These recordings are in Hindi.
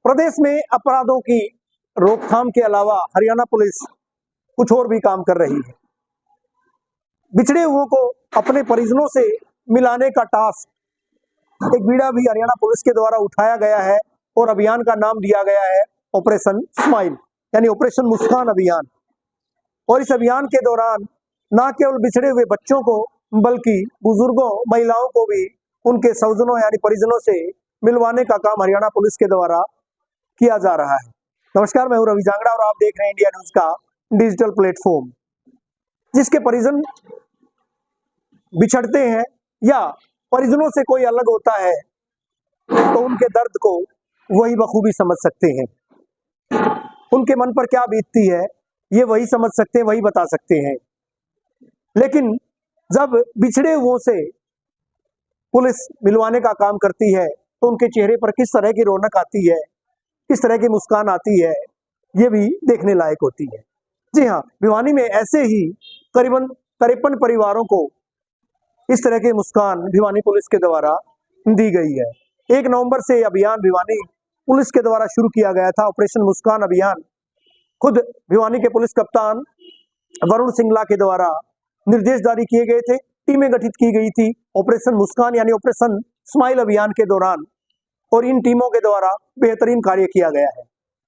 प्रदेश में अपराधों की रोकथाम के अलावा हरियाणा पुलिस कुछ और भी काम कर रही है। बिछड़े हुओं को अपने परिजनों से मिलाने का टास्क एक बीड़ा भी हरियाणा पुलिस के द्वारा उठाया गया है और अभियान का नाम दिया गया है ऑपरेशन स्माइल यानी ऑपरेशन मुस्कान अभियान। और इस अभियान के दौरान न केवल बिछड़े हुए बच्चों को बल्कि बुजुर्गों, महिलाओं को भी उनके स्वजनों यानी परिजनों से मिलवाने का काम हरियाणा पुलिस के द्वारा किया जा रहा है। नमस्कार, मैं हूं रवि जांगड़ा और आप देख रहे हैं इंडिया न्यूज का डिजिटल प्लेटफॉर्म। जिसके परिजन बिछड़ते हैं या परिजनों से कोई अलग होता है तो उनके दर्द को वही बखूबी समझ सकते हैं। उनके मन पर क्या बीतती है ये वही समझ सकते हैं, वही बता सकते हैं। लेकिन जब बिछड़े हुओं से पुलिस मिलवाने का काम करती है तो उनके चेहरे पर किस तरह की रौनक आती है, किस तरह की मुस्कान आती है, ये भी देखने लायक होती है। जी हाँ, भिवानी में ऐसे ही करीबन 53 परिवारों को इस तरह की मुस्कान भिवानी पुलिस के द्वारा दी गई है। 1 नवंबर से अभियान भिवानी पुलिस के द्वारा शुरू किया गया था, ऑपरेशन मुस्कान अभियान। खुद भिवानी के पुलिस कप्तान वरुण सिंगला के द्वारा निर्देश जारी किए गए थे, टीमें गठित की गई थी ऑपरेशन मुस्कान यानी ऑपरेशन स्माइल अभियान के दौरान, और इन टीमों के द्वारा बेहतरीन कार्य किया गया है।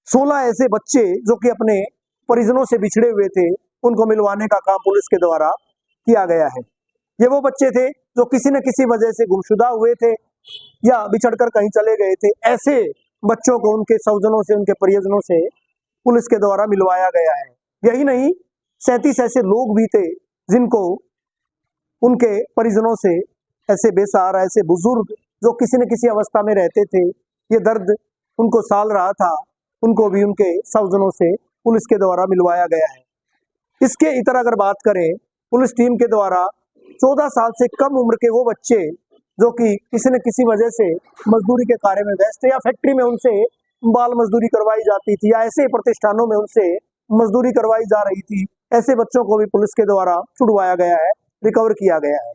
16 ऐसे बच्चे जो कि अपने परिजनों से बिछड़े हुए थे उनको मिलवाने का काम पुलिस के द्वारा किया गया है। ये वो बच्चे थे जो किसी न किसी वजह से गुमशुदा हुए थे या बिछड़कर कहीं चले गए थे। ऐसे बच्चों को उनके स्वजनों से, उनके परिजनों से पुलिस के द्वारा मिलवाया गया है। यही नहीं, 37 ऐसे लोग भी थे जिनको उनके परिजनों से, ऐसे बेसहारा, ऐसे बुजुर्ग जो किसी न किसी अवस्था में रहते थे, ये दर्द उनको साल रहा था, उनको भी उनके स्वजनों से पुलिस के द्वारा मिलवाया गया है। इसके इतर अगर बात करें, पुलिस टीम के द्वारा 14 साल से कम उम्र के वो बच्चे जो कि किसी न किसी वजह से मजदूरी के कार्य में व्यस्त थे या फैक्ट्री में उनसे बाल मजदूरी करवाई जाती थी या ऐसे प्रतिष्ठानों में उनसे मजदूरी करवाई जा रही थी, ऐसे बच्चों को भी पुलिस के द्वारा छुड़वाया गया है, रिकवर किया गया है।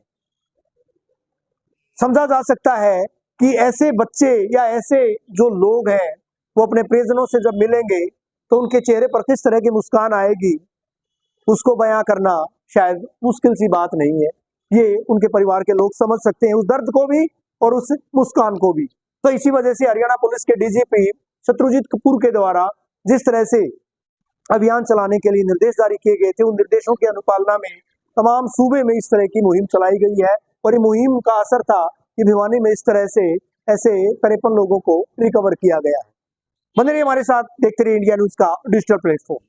समझा जा सकता है कि ऐसे बच्चे या ऐसे जो लोग हैं वो अपने परिजनों से जब मिलेंगे तो उनके चेहरे पर किस तरह की मुस्कान आएगी, उसको बयां करना शायद मुश्किल सी बात नहीं है। ये उनके परिवार के लोग समझ सकते हैं, उस दर्द को भी और उस मुस्कान को भी। तो इसी वजह से हरियाणा पुलिस के डीजीपी शत्रुजीत कपूर के द्वारा जिस तरह से अभियान चलाने के लिए निर्देश जारी किए गए थे, उन निर्देशों की अनुपालना में तमाम सूबे में इस तरह की मुहिम चलाई गई है और ये मुहिम का असर था कि भिवानी में इस तरह से ऐसे 53 लोगों को रिकवर किया गया है। बने रहिए हमारे साथ, देखते रहिए इंडिया न्यूज का डिजिटल प्लेटफॉर्म।